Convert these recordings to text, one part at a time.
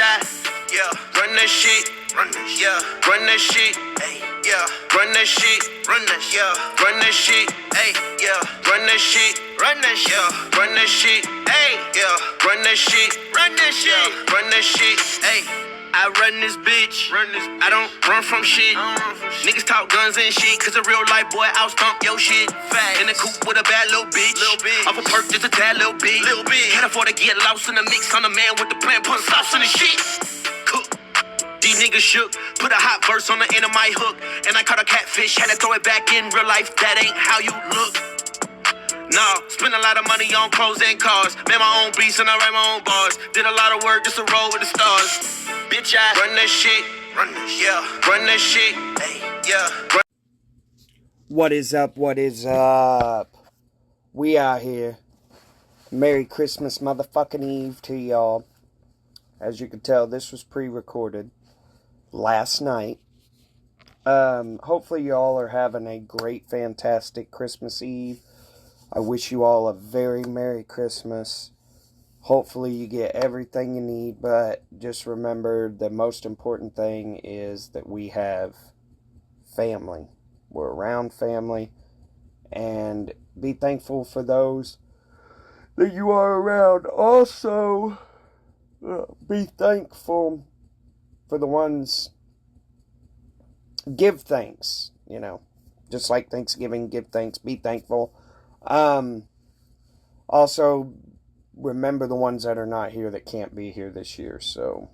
I, yeah, run that shit, yeah, run that shit, hey, yeah, run that shit, yeah, run that shit, hey, yeah, run that shit, yeah, run that shit, hey, yeah, run that shit, yeah, run that shit, hey. I run this bitch. I don't run from shit. Niggas talk guns and shit, cause a real life boy, I'll stomp your shit. In the coop with a bad little bitch. Off a perk, just a tad little bit. Can't afford to get lost in the mix. I'm the man with the plan, put sauce in the shit. Cook. These niggas shook. Put a hot verse on the end of my hook. And I caught a catfish, had to throw it back in real life. That ain't how you look. Nah, spend a lot of money on clothes and cars. Made my own beats and I write my own bars. Did a lot of work just to roll with the stars. Bitch, I run that shit. Yeah, run that shit. Hey, yeah. What is up? What is up? We out here. Merry Christmas motherfucking Eve to y'all. As you can tell, this was pre-recorded last night. Hopefully y'all are having a great, fantastic Christmas Eve. I wish you all a very Merry Christmas. Hopefully you get everything you need, but just remember the most important thing is that we have family. We're around family, and be thankful for those that you are around. Also, be thankful for the ones. Give thanks, just like Thanksgiving, give thanks, be thankful. Also, remember the ones that are not here that can't be here this year, so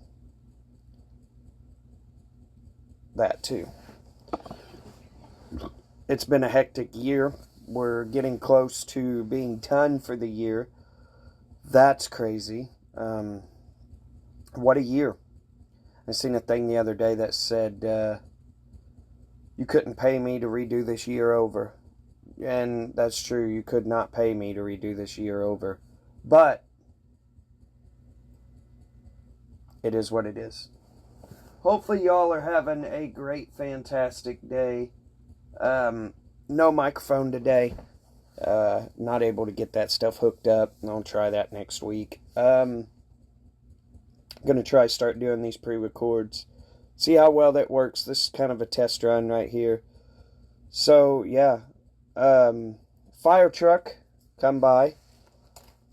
that too. It's been a hectic year. We're getting close to being done for the year. That's crazy. What a year. I seen a thing the other day that said, you couldn't pay me to redo this year over. And that's true. You could not pay me to redo this year over. But it is what it is. Hopefully y'all are having a great, fantastic day. No microphone today. Not able to get that stuff hooked up. I'll try that next week. Gonna try start doing these pre-records. See how well that works. This is kind of a test run right here. So, yeah. Fire truck come by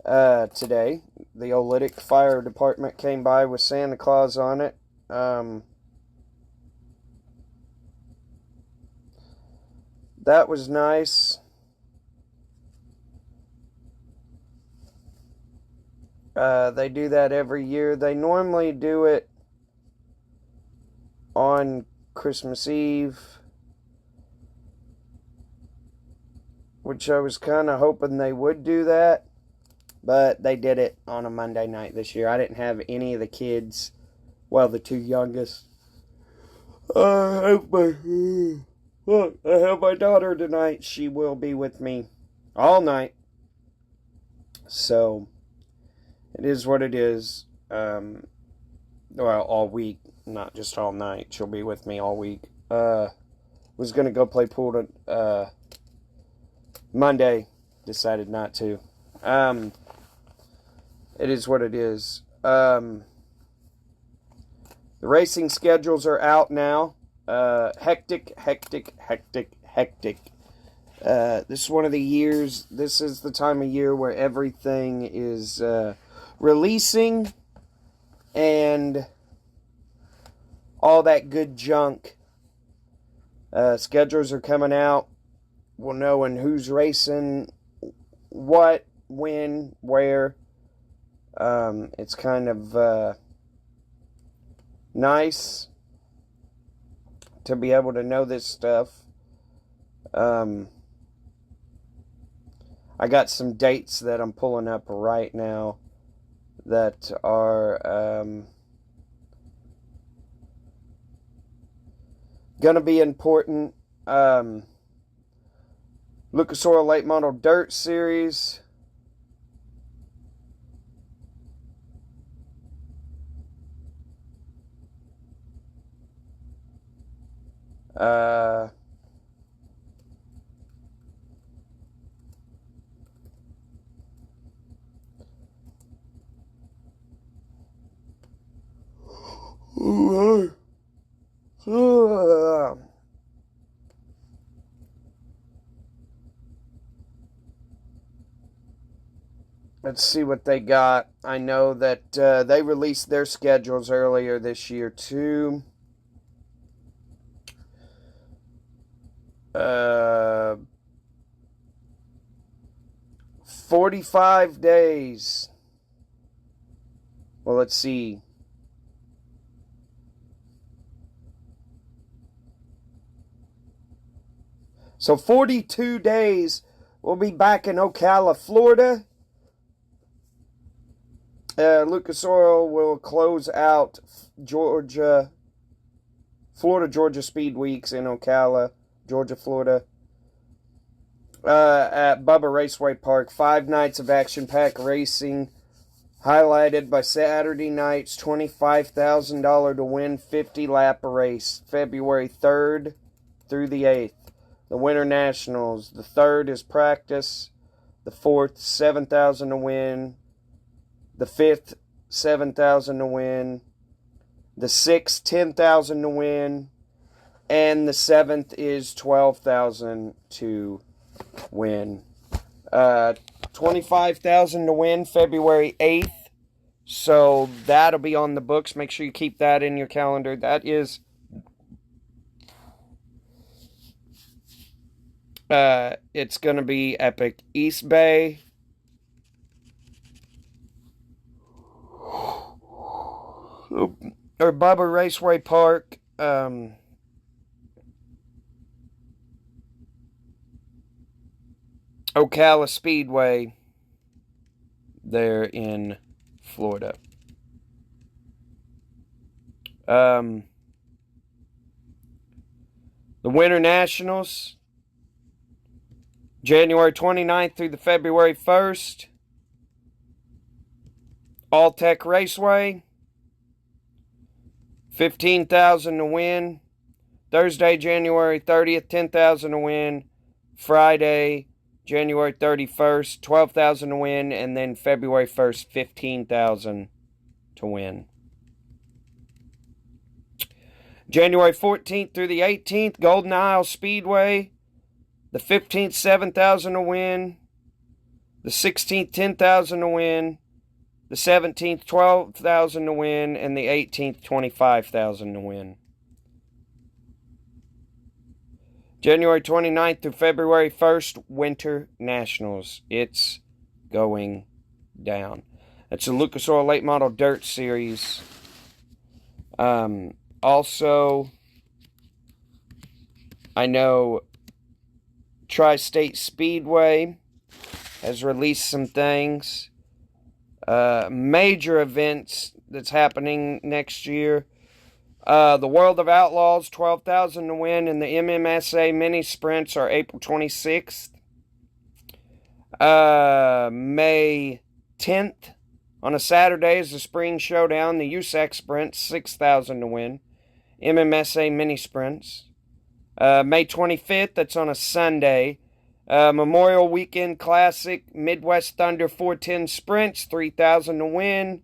today. The Oolitic Fire Department came by with Santa Claus on it. That was nice. They do that every year. They normally do it on Christmas Eve, which I was kind of hoping they would do that, but they did it on a Monday night this year. I didn't have any of the kids, well, the two youngest. I have my daughter tonight. She will be with me all night. So, it is what it is. Well, all week, not just all night. She'll be with me all week. Was going to go play pool Monday. Decided not to. It is what it is. The racing schedules are out now. Hectic. This is one of the years, this is the time of year where everything is releasing and all that good junk. Schedules are coming out. We'll know when who's racing, what, when, where. It's kind of nice to be able to know this stuff. I got some dates that I'm pulling up right now that are going to be important. Lucas Oil Late Model Dirt Series. Let's see what they got. I know that they released their schedules earlier this year, too. 45 days. Well, let's see. So 42 days, we'll be back in Ocala, Florida. Lucas Oil will close out Florida-Georgia Speed Weeks in Ocala, Georgia, Florida. At Bubba Raceway Park. 5 nights of action-packed racing, highlighted by Saturday night's $25,000 to win 50-lap race, February 3rd through the 8th. The Winter Nationals. The 3rd is practice. The 4th, $7,000 to win. The 5th, $7,000 to win. The 6th, $10,000 to win. And the 7th is $12,000 to win. $25,000 to win February 8th. So that'll be on the books. Make sure you keep that in your calendar. That is it's going to be epic. East Bay. Or Bubba Raceway Park. Ocala Speedway. There in Florida. The Winter Nationals. January 29th through the February 1st. All-Tech Raceway. $15,000 to win. Thursday, January 30th, $10,000 to win. Friday, January 31st, $12,000 to win. And then February 1st, $15,000 to win. January 14th through the 18th, Golden Isle Speedway. The 15th, $7,000 to win. The 16th, $10,000 to win. The 17th, $12,000 to win. And the 18th, $25,000 to win. January 29th through February 1st, Winter Nationals. It's going down. That's the Lucas Oil Late Model Dirt Series. Also, I know Tri-State Speedway has released some things. Major events that's happening next year. The World of Outlaws, $12,000 to win, and the MMSA Mini Sprints are April 26th. May 10th, on a Saturday, is the Spring Showdown. The USAC Sprints, $6,000 to win. MMSA Mini Sprints. May 25th, that's on a Sunday. Memorial Weekend Classic, Midwest Thunder 410 Sprints, $3,000 to win.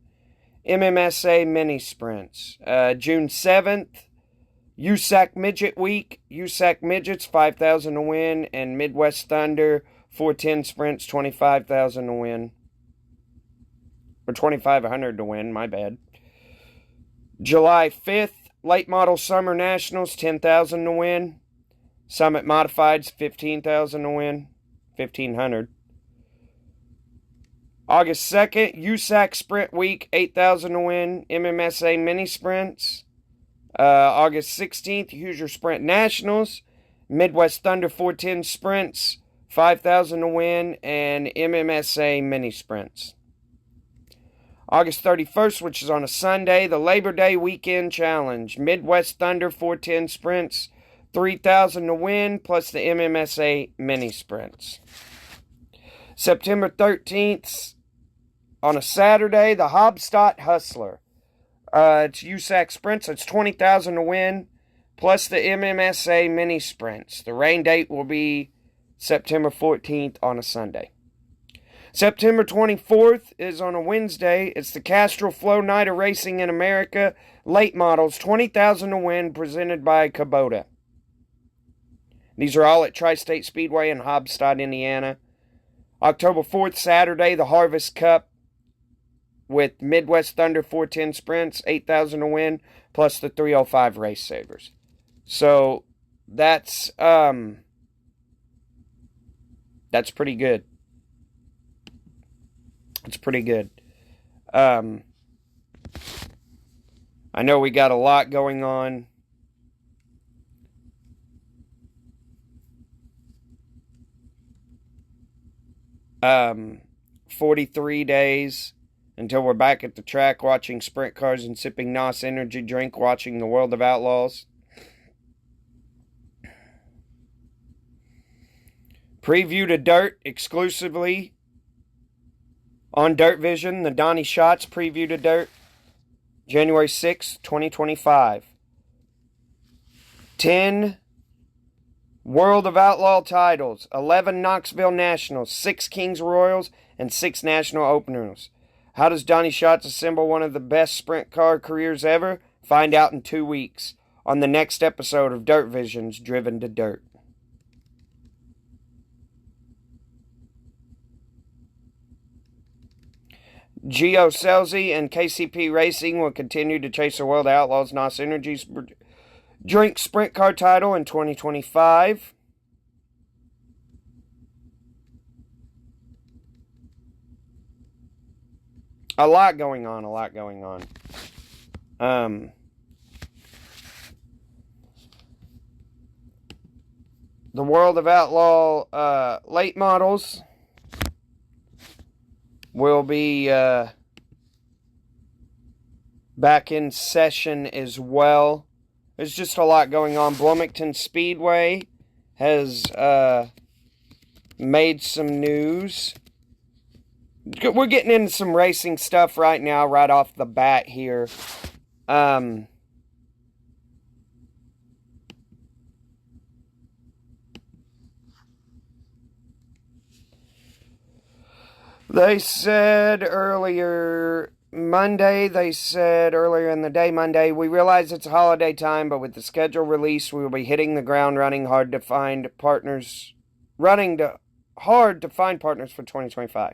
MMSA Mini Sprints. June 7th, USAC Midget Week, USAC Midgets, $5,000 to win. And Midwest Thunder 410 Sprints, $25,000 to win. Or $2,500 to win, my bad. July 5th, Late Model Summer Nationals, $10,000 to win. Summit Modifieds, $15,000 to win. $1,500. August 2nd, USAC Sprint Week, $8,000 to win. MMSA Mini Sprints. August 16th, Hoosier Sprint Nationals. Midwest Thunder 410 Sprints, $5,000 to win. And MMSA Mini Sprints. August 31st, which is on a Sunday, the Labor Day Weekend Challenge. Midwest Thunder 410 Sprints, $3,000 to win, plus the MMSA Mini Sprints. September 13th, on a Saturday, the Hobstadt Hustler. It's USAC Sprints. It's $20,000 to win, plus the MMSA Mini Sprints. The rain date will be September 14th on a Sunday. September 24th is on a Wednesday. It's the Castrol Flow Night of Racing in America. Late models, $20,000 to win, presented by Kubota. These are all at Tri-State Speedway in Hobstadt, Indiana. October 4th, Saturday, the Harvest Cup with Midwest Thunder 410 Sprints, $8,000 to win, plus the 305 Race Savers. So that's pretty good. It's pretty good. I know we got a lot going on. 43 days until we're back at the track watching sprint cars and sipping NOS energy drink, watching the World of Outlaws. Preview to Dirt exclusively on Dirt Vision. The Donnie Schatz Preview to Dirt, January 6, 2025. 10 World of Outlaw titles, 11 Knoxville Nationals, 6 Kings Royals, and 6 National Openers. How does Donnie Schatz assemble one of the best sprint car careers ever? Find out in 2 weeks on the next episode of Dirt Vision's Driven to Dirt. Gio Scelzi and KCP Racing will continue to chase the World of Outlaws NOS Energy Drink Sprint Car title in 2025. A lot going on. The World of Outlaw late models will be back in session as well. There's just a lot going on. Bloomington Speedway has made some news. We're getting into some racing stuff right now, right off the bat here. They said earlier Monday, we realize it's a holiday time, but with the schedule released, we will be hitting the ground running hard to find partners for 2025.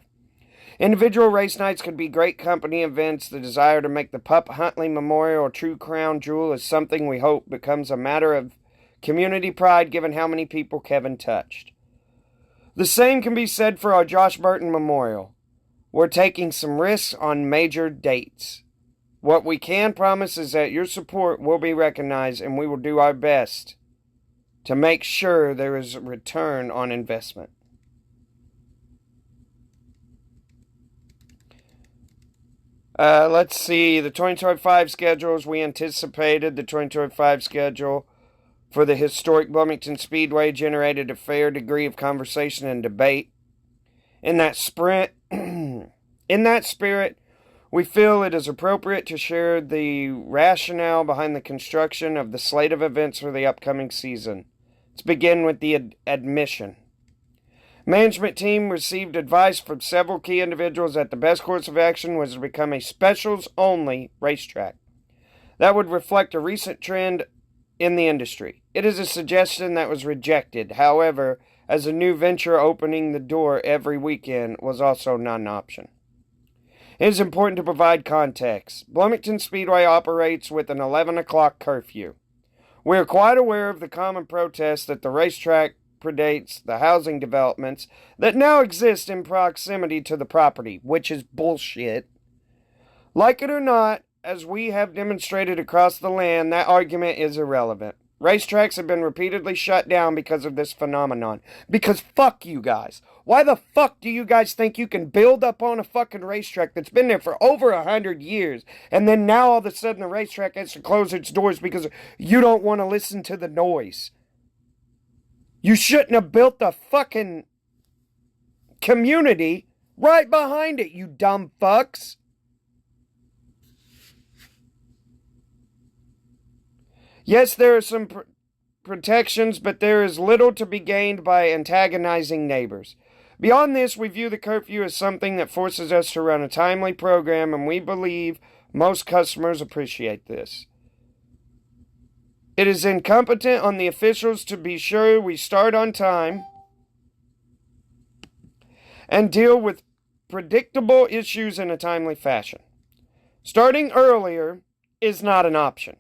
Individual race nights could be great company events. The desire to make the Pup Huntley Memorial a true crown jewel is something we hope becomes a matter of community pride given how many people Kevin touched. The same can be said for our Josh Burton Memorial. We're taking some risks on major dates. What we can promise is that your support will be recognized, and we will do our best to make sure there is a return on investment. Let's see, the 2025 schedule as we anticipated. The 2025 schedule for the historic Bloomington Speedway generated a fair degree of conversation and debate. In that spirit, we feel it is appropriate to share the rationale behind the construction of the slate of events for the upcoming season. Let's begin with the admission. Management team received advice from several key individuals that the best course of action was to become a specials-only racetrack. That would reflect a recent trend in the industry. It is a suggestion that was rejected. However, as a new venture, opening the door every weekend was also not an option. It is important to provide context. Bloomington Speedway operates with an 11 o'clock curfew. We are quite aware of the common protest that the racetrack predates the housing developments that now exist in proximity to the property, which is bullshit. Like it or not, as we have demonstrated across the land, that argument is irrelevant. Racetracks have been repeatedly shut down because of this phenomenon. Because fuck you guys. Why the fuck do you guys think you can build up on a fucking racetrack that's been there for over 100 years, and then now all of a sudden the racetrack has to close its doors because you don't want to listen to the noise? You shouldn't have built the fucking community right behind it, you dumb fucks. Yes, there are some protections, but there is little to be gained by antagonizing neighbors. Beyond this, we view the curfew as something that forces us to run a timely program, and we believe most customers appreciate this. It is incumbent on the officials to be sure we start on time and deal with predictable issues in a timely fashion. Starting earlier is not an option.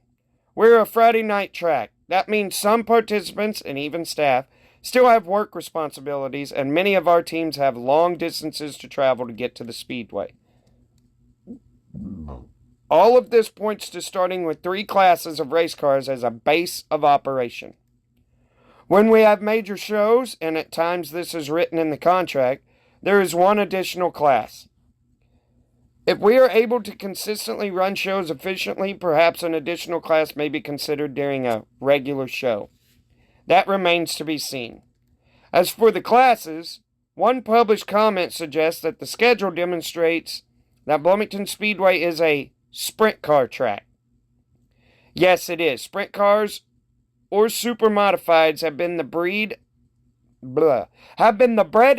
We're a Friday night track. That means some participants and even staff still have work responsibilities, and many of our teams have long distances to travel to get to the speedway. All of this points to starting with 3 classes of race cars as a base of operation. When we have major shows, and at times this is written in the contract, there is 1 additional class. If we are able to consistently run shows efficiently, perhaps an additional class may be considered during a regular show. That remains to be seen. As for the classes, one published comment suggests that the schedule demonstrates that Bloomington Speedway is a sprint car track. Yes, it is. Sprint cars or super modifieds have been the bread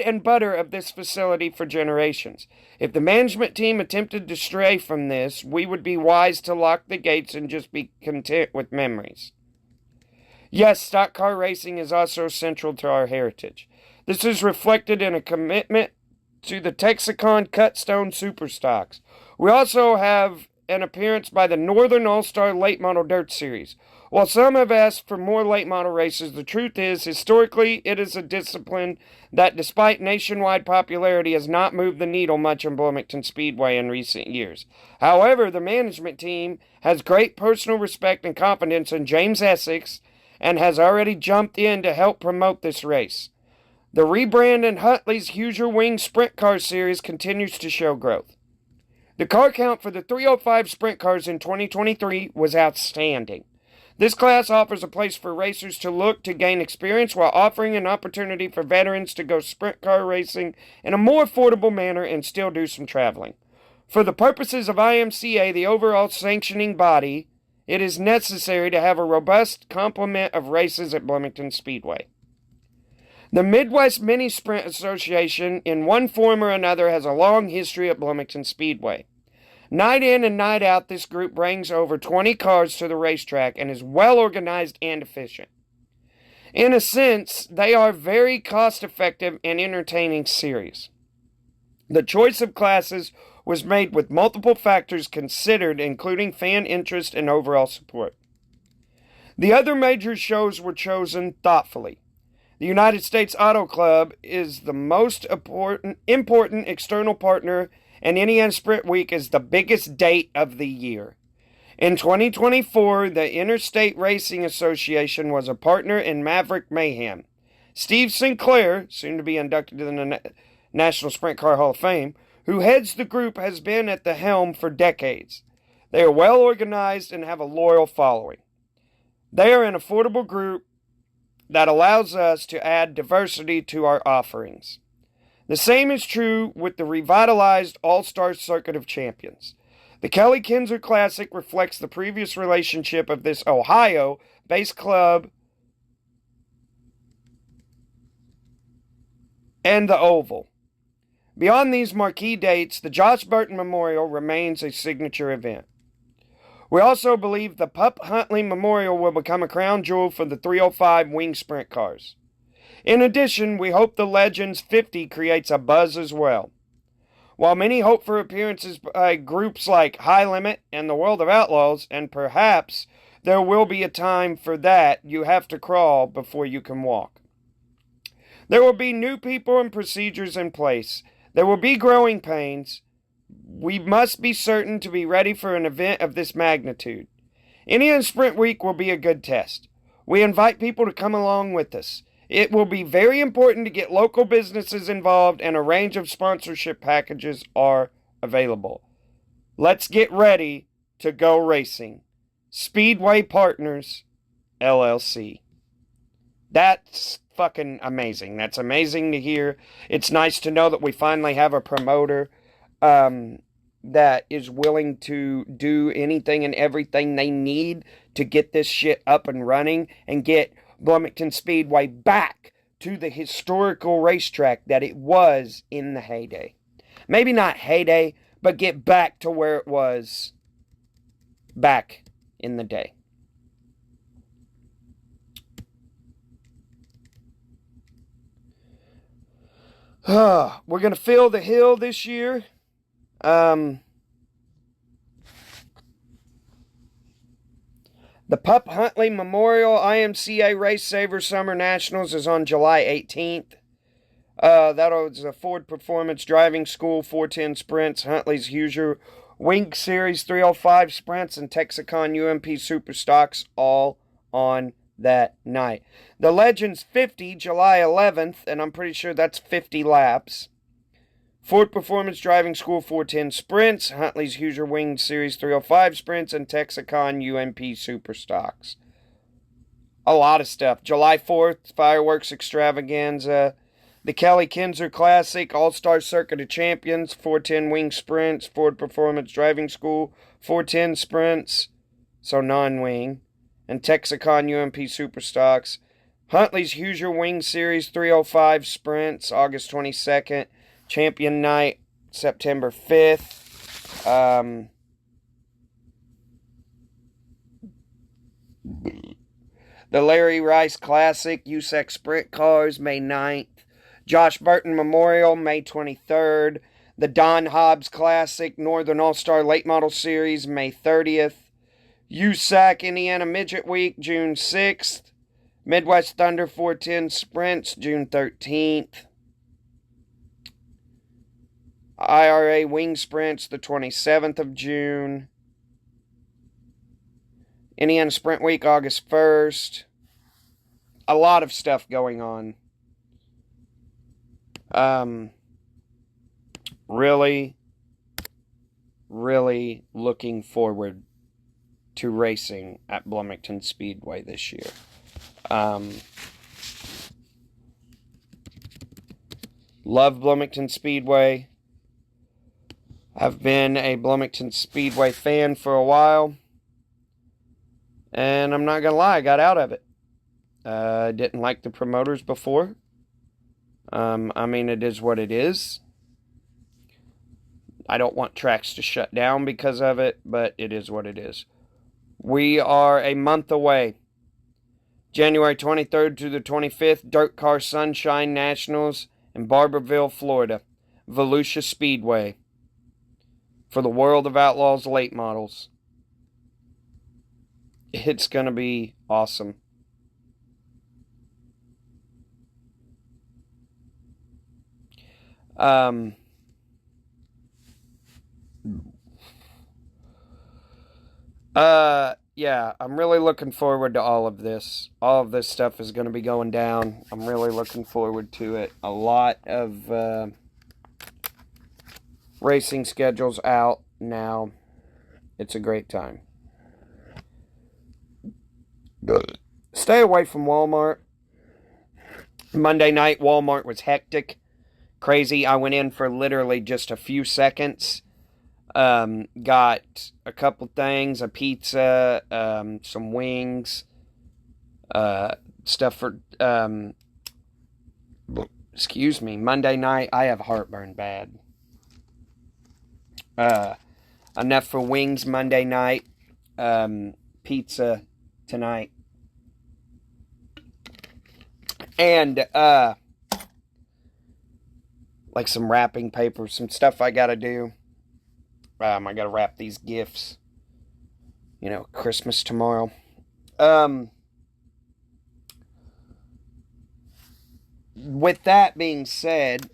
and butter of this facility for generations. If the management team attempted to stray from this, we would be wise to lock the gates and just be content with memories. Yes, stock car racing is also central to our heritage. This is reflected in a commitment to the Texaco Cutstone Super Stocks. We also have an appearance by the Northern All-Star Late Model Dirt Series. While some have asked for more late model races, the truth is, historically, it is a discipline that, despite nationwide popularity, has not moved the needle much in Bloomington Speedway in recent years. However, the management team has great personal respect and confidence in James Essex and has already jumped in to help promote this race. The rebrand in Huntley's Hoosier Wing Sprint Car Series continues to show growth. The car count for the 305 sprint cars in 2023 was outstanding. This class offers a place for racers to look to gain experience while offering an opportunity for veterans to go sprint car racing in a more affordable manner and still do some traveling. For the purposes of IMCA, the overall sanctioning body, it is necessary to have a robust complement of races at Bloomington Speedway. The Midwest Mini Sprint Association, in one form or another, has a long history at Bloomington Speedway. Night in and night out, this group brings over 20 cars to the racetrack and is well organized and efficient. In a sense, they are very cost-effective and entertaining series. The choice of classes was made with multiple factors considered, including fan interest and overall support. The other major shows were chosen thoughtfully. The United States Auto Club is the most important external partner, and Indiana Sprint Week is the biggest date of the year. In 2024, the Interstate Racing Association was a partner in Maverick Mayhem. Steve Sinclair, soon to be inducted to the National Sprint Car Hall of Fame, who heads the group, has been at the helm for decades. They are well organized and have a loyal following. They are an affordable group that allows us to add diversity to our offerings. The same is true with the revitalized All-Star Circuit of Champions. The Kelly Kinzer Classic reflects the previous relationship of this Ohio-based club and the Oval. Beyond these marquee dates, the Josh Burton Memorial remains a signature event. We also believe the Pup Huntley Memorial will become a crown jewel for the 305 wing sprint cars. In addition, we hope the Legends 50 creates a buzz as well. While many hope for appearances by groups like High Limit and the World of Outlaws, and perhaps there will be a time for that, you have to crawl before you can walk. There will be new people and procedures in place. There will be growing pains. We must be certain to be ready for an event of this magnitude. Indiana Sprint Week will be a good test. We invite people to come along with us. It will be very important to get local businesses involved, and a range of sponsorship packages are available. Let's get ready to go racing. Speedway Partners, LLC. That's fucking amazing. That's amazing to hear. It's nice to know that we finally have a promoter that is willing to do anything and everything they need to get this shit up and running and get Bloomington Speedway back to the historical racetrack that it was in the heyday. Maybe not heyday, but get back to where it was back in the day. We're going to fill the hill this year. The Pup Huntley Memorial IMCA Race Saver Summer Nationals is on July 18th. That was a Ford Performance Driving School 410 Sprints, Huntley's Hoosier Wink Series 305 Sprints, and Texicon UMP Super Stocks all on that night. The Legends 50, July 11th, and I'm pretty sure that's 50 laps. Ford Performance Driving School 410 Sprints, Huntley's Hoosier Wing Series 305 Sprints, and Texicon UMP Super Stocks. A lot of stuff. July 4th, Fireworks Extravaganza. The Kelly Kinzer Classic, All-Star Circuit of Champions, 410 Wing Sprints, Ford Performance Driving School, 410 Sprints, so non-wing, and Texicon UMP Super Stocks. Huntley's Hoosier Wing Series 305 Sprints, August 22nd. Champion Night, September 5th. The Larry Rice Classic, USAC Sprint Cars, May 9th. Josh Burton Memorial, May 23rd. The Don Hobbs Classic, Northern All-Star Late Model Series, May 30th. USAC Indiana Midget Week, June 6th. Midwest Thunder 410 Sprints, June 13th. IRA Wing Sprints, the 27th of June. Indiana Sprint Week, August 1st. A lot of stuff going on. Really looking forward to racing at Bloomington Speedway this year. Love Bloomington Speedway. I've been a Bloomington Speedway fan for a while. And I'm not going to lie, I got out of it. I didn't like the promoters before. I mean, it is what it is. I don't want tracks to shut down because of it, but it is what it is. We are a month away. January 23rd to the 25th, Dirt Car Sunshine Nationals in Barberville, Florida. Volusia Speedway. For the World of Outlaws late models. It's going to be awesome. Yeah, I'm really looking forward to all of this. All of this stuff is going to be going down. I'm really looking forward to it. A lot of racing schedules out now. It's a great time. Stay away from Walmart. Monday night, Walmart was hectic. Crazy. I went in for literally just a few seconds. Got a couple things, a pizza, some wings, stuff for, excuse me, Monday night, I have heartburn bad. Enough for wings Monday night, pizza tonight. And, like some wrapping paper, some stuff I gotta do. I gotta wrap these gifts. You know, Christmas tomorrow. With that being said,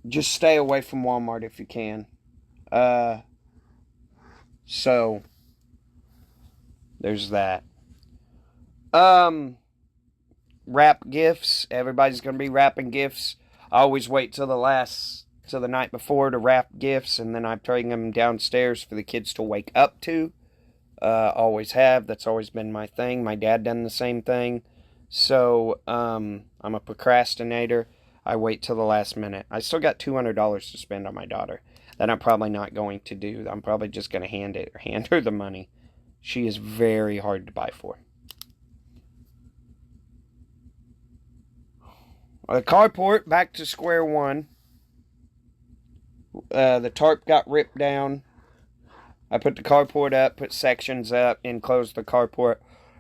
just stay away from Walmart if you can. So, there's that. Wrap gifts. Everybody's gonna be wrapping gifts. I always wait till the night before to wrap gifts, and then I bring them downstairs for the kids to wake up to. Always have. That's always been my thing. My dad done the same thing. So, I'm a procrastinator. I wait till the last minute. I still got $200 to spend on my daughter. That I'm probably not going to do. I'm probably just going to hand her the money. She is very hard to buy for. The carport, back to square one. The tarp got ripped down. I put the carport up, put sections up, enclosed the carport.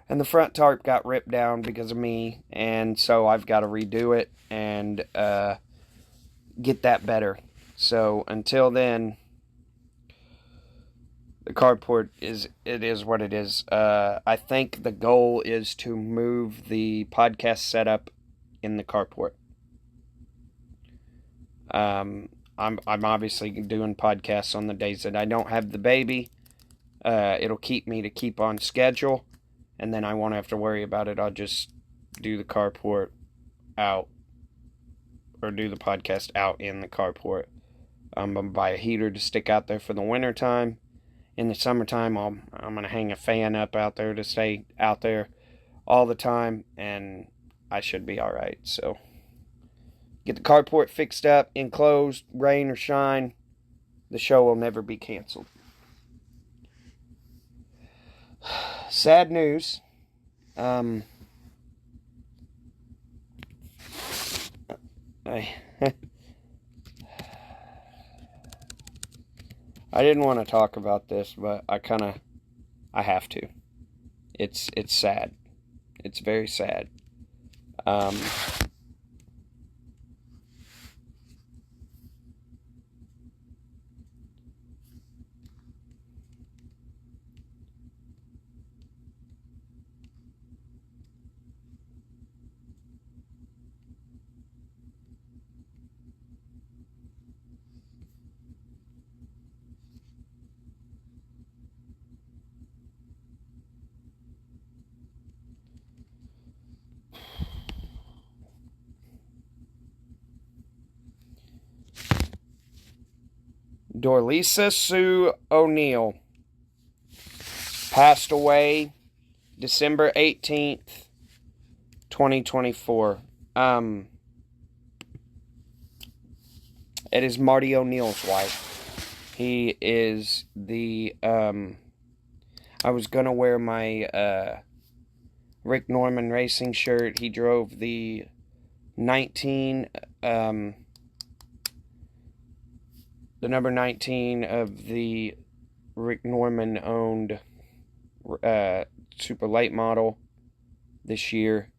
And the front tarp got ripped down because of me. And so I've got to redo it and get that better. So until then, the carport is what it is. I think the goal is to move the podcast setup in the carport. I'm obviously doing podcasts on the days that I don't have the baby. It'll keep me to keep on schedule, and then I won't have to worry about it. I'll just do the carport out, or do the podcast out in the carport. I'm gonna buy a heater to stick out there for the winter time. In the summertime, I'm gonna hang a fan up out there to stay out there all the time, and I should be all right. So, get the carport fixed up, enclosed, rain or shine, the show will never be canceled. Sad news. I didn't want to talk about this, but I have to. It's sad. It's very sad. Dorlisa Sue O'Neill passed away December 18th, 2024. It is Marty O'Neill's wife. He is the, I was going to wear my Rick Norman racing shirt. He drove the 19, the number 19 of the Rick Norman owned super late model this year,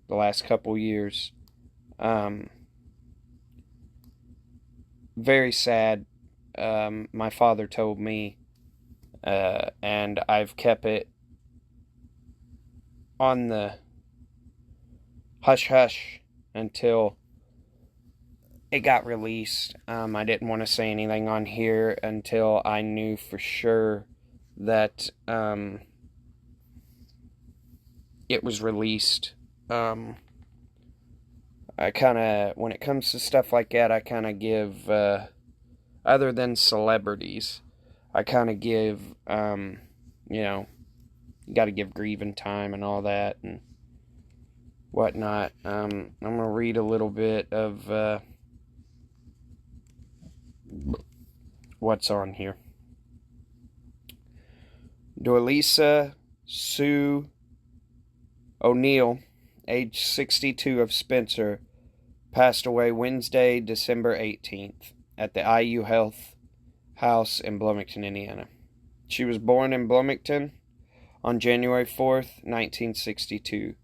the last couple years. Very sad. My father told me, and I've kept it on the hush hush until it got released. I didn't want to say anything on here until I knew for sure that it was released. I kind of, when it comes to stuff like that, I kind of give, other than celebrities, I kind of give, you know, you got to give grieving time and all that and whatnot. I'm going to read a little bit of what's on here. Dorlisa Sue O'Neill, age 62, of Spencer, passed away Wednesday, December 18th at the IU Health House in Bloomington, Indiana. She was born in Bloomington on January 4th, 1962.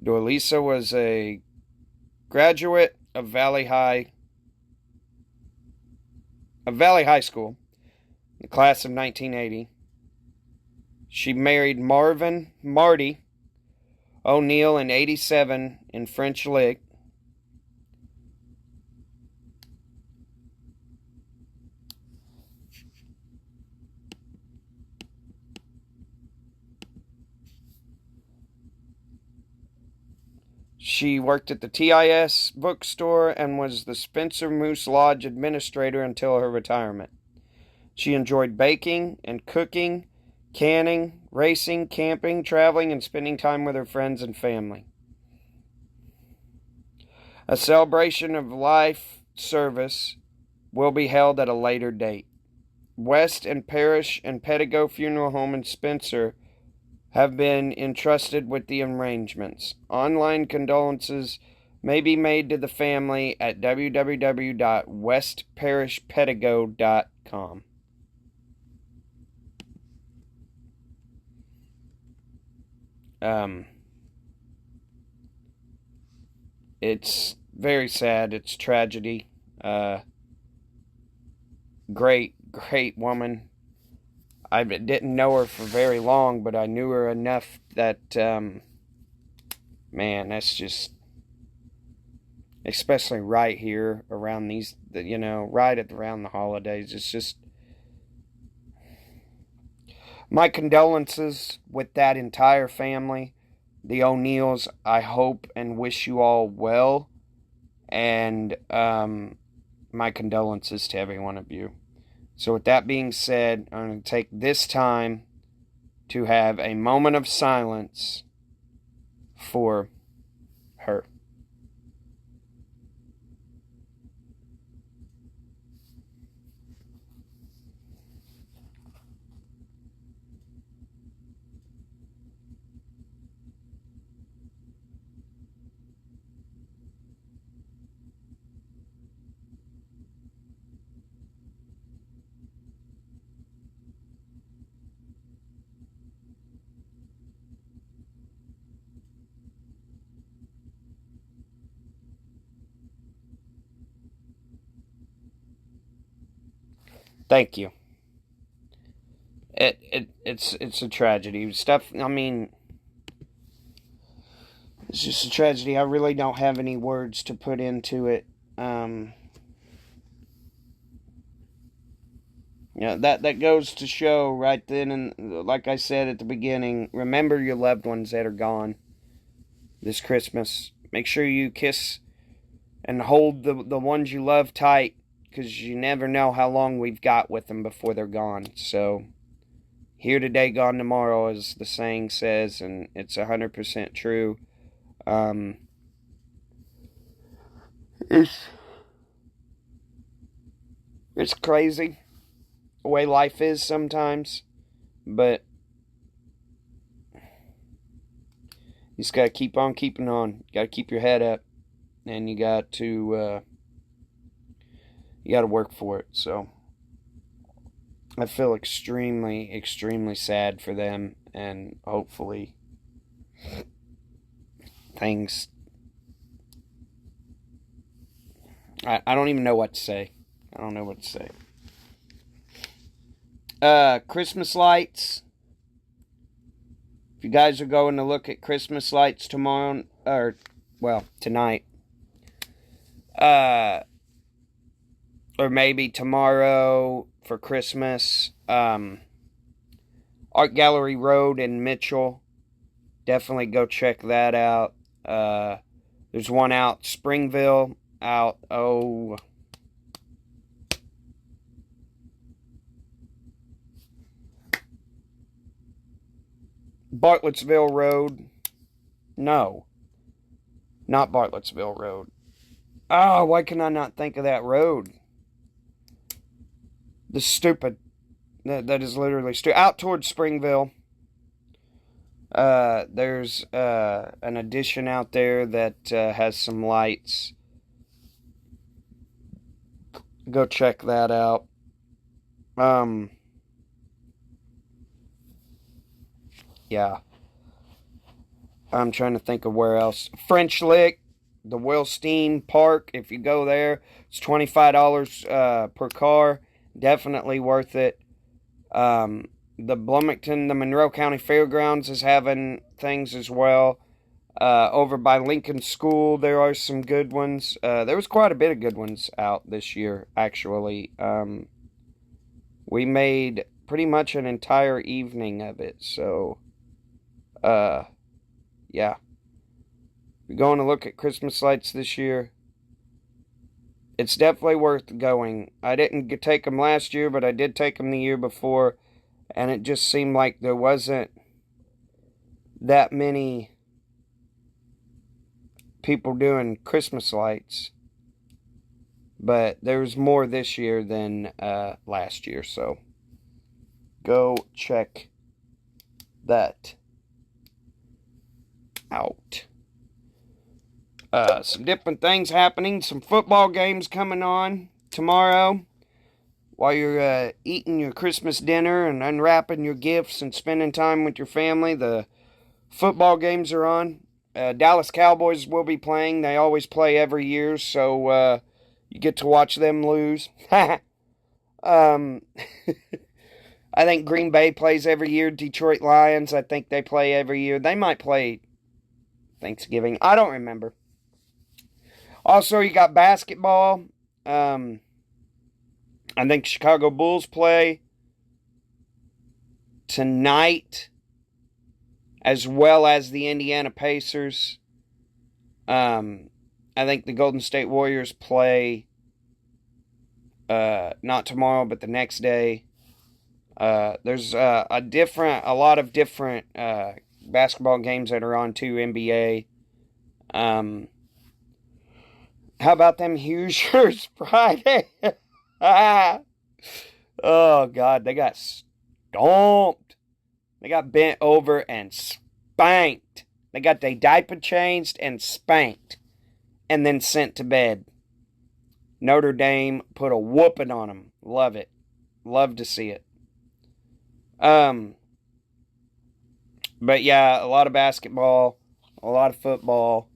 Dorlisa was a graduate of Valley High School, the class of 1980. She married Marty O'Neill in 87 in French Lick. She worked at the TIS bookstore and was the Spencer Moose Lodge administrator until her retirement. She enjoyed baking and cooking, canning, racing, camping, traveling, and spending time with her friends and family. A celebration of life service will be held at a later date. West and Parish and Pedigo Funeral Home in Spencer have been entrusted with the arrangements. Online condolences may be made to the family at www.westparishpedigo.com. It's very sad. It's tragedy. Great woman. I didn't know her for very long, but I knew her enough that, man, that's just, especially right here around these, right around the holidays. It's just, my condolences with that entire family. The O'Neills, I hope and wish you all well. And my condolences to every one of you. So with that being said, I'm going to take this time to have a moment of silence for her. Thank you. It's a tragedy. Stuff, I mean, it's just a tragedy. I really don't have any words to put into it. That goes to show right then, and like I said at the beginning, remember your loved ones that are gone this Christmas. Make sure you kiss and hold the ones you love tight, because you never know how long we've got with them before they're gone. So, here today, gone tomorrow, as the saying says, and it's 100% true. It's crazy the way life is sometimes, but you just gotta keep on keeping on. You gotta keep your head up, and you got to work for it. So I feel extremely, extremely sad for them, and hopefully things. I don't even know what to say. I don't know what to say. Christmas lights. If you guys are going to look at Christmas lights tomorrow, tonight, or maybe tomorrow for Christmas, Art Gallery Road in Mitchell, definitely go check that out. There's one out Springville, Bartlettsville Road. No, not Bartlettsville Road. Oh, why can I not think of that road? The stupid. That is literally stupid. Out towards Springville. There's an addition out there that has some lights. Go check that out. Yeah. I'm trying to think of where else. French Lick, the Wilstein Park. If you go there, it's $25 per car. Definitely worth it. The Bloomington, the Monroe County Fairgrounds is having things as well. Over by Lincoln School, there are some good ones. There was quite a bit of good ones out this year, actually. We made pretty much an entire evening of it, so, yeah. We're going to look at Christmas lights this year. It's definitely worth going. I didn't take them last year, but I did take them the year before, and it just seemed like there wasn't that many people doing Christmas lights, but there's more this year than last year, so go check that out. Some different things happening. Some football games coming on tomorrow. While you're eating your Christmas dinner and unwrapping your gifts and spending time with your family, the football games are on. Dallas Cowboys will be playing. They always play every year, so you get to watch them lose. I think Green Bay plays every year. Detroit Lions, I think they play every year. They might play Thanksgiving. I don't remember. Also, you got basketball. I think Chicago Bulls play tonight, as well as the Indiana Pacers. I think the Golden State Warriors play not tomorrow, but the next day. There's a lot of different basketball games that are on too. NBA. How about them Hoosiers Friday? Oh, God, they got stomped. They got bent over and spanked. They got their diaper changed and spanked. And then sent to bed. Notre Dame put a whooping on them. Love it. Love to see it. But yeah, a lot of basketball, a lot of football,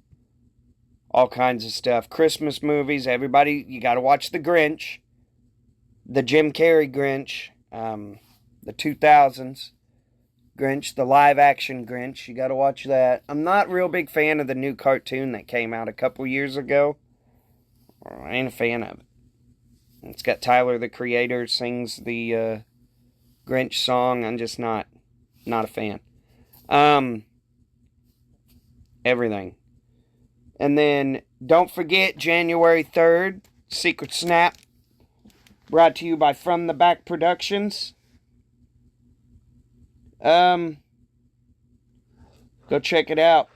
all kinds of stuff. Christmas movies, everybody, you got to watch The Grinch. The Jim Carrey Grinch, the 2000s Grinch, the live-action Grinch. You got to watch that. I'm not a real big fan of the new cartoon that came out a couple years ago. I ain't a fan of it. It's got Tyler, the Creator, sings the Grinch song. I'm just not a fan. Everything. And then, don't forget, January 3rd, Secret Snap. Brought to you by From the Back Productions. Go check it out.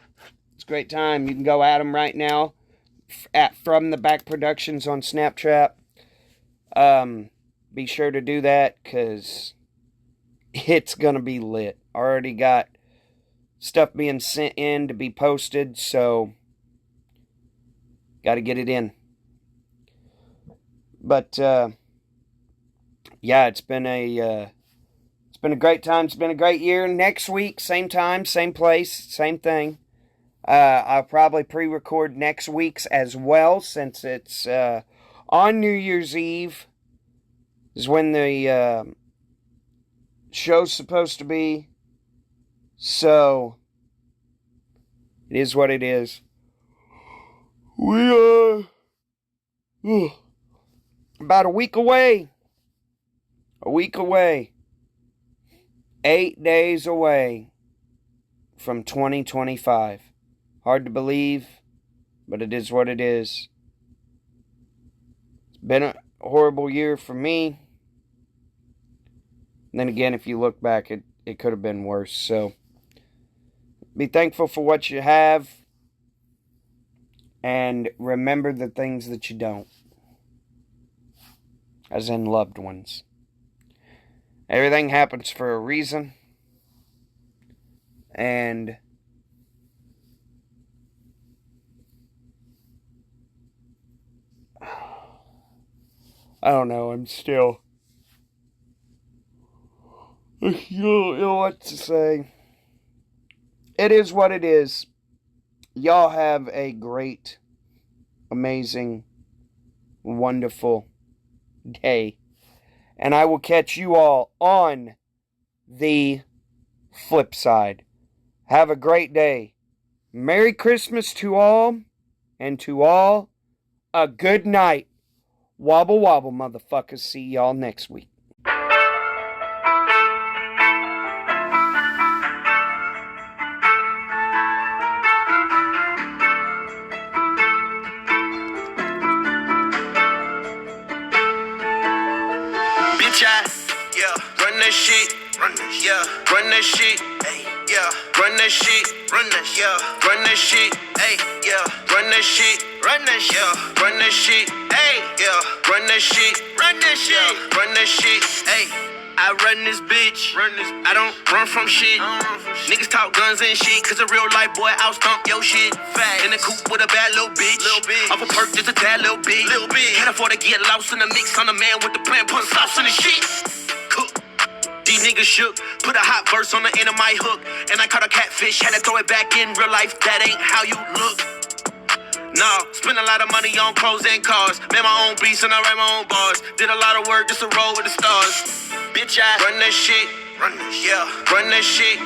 It's a great time. You can go at them right now at From the Back Productions on Snapchat. Be sure to do that because it's going to be lit. Already got stuff being sent in to be posted, so got to get it in. But yeah, it's been a great time. It's been a great year. Next week, same time, same place, same thing. I'll probably pre-record next week's as well, since it's on New Year's Eve is when the show's supposed to be. So it is what it is. We are about a week away. 8 days away from 2025. Hard to believe, but it is what it is. It's been a horrible year for me. And then again, if you look back, it could have been worse. So be thankful for what you have. And remember the things that you don't. As in loved ones. Everything happens for a reason. And I don't know, I'm still, you know what to say. It is what it is. Y'all have a great, amazing, wonderful day. And I will catch you all on the flip side. Have a great day. Merry Christmas to all, and to all, a good night. Wobble wobble, motherfuckers. See y'all next week. Bitch, run that shit. Run that shit. Run that shit. Run that shit. Run that shit. Run that shit. Run that shit. Run that shit. Run that shit. Run that shit. I run this bitch. I don't run from shit. Niggas talk guns and shit, cause a real life boy out stomp your shit. In the coop with a bad little bitch. Off a perk, just a tad little bit. Can't afford to get lost in the mix. On the man with the plan, put sauce in the shit. Cook. These niggas shook. Put a hot verse on the end of my hook. And I caught a catfish, had to throw it back in real life. That ain't how you look. Nah, spend a lot of money on clothes and cars. Made my own beats and I write my own bars. Did a lot of work just to roll with the stars. Bitch, I run that shit. Run that shit.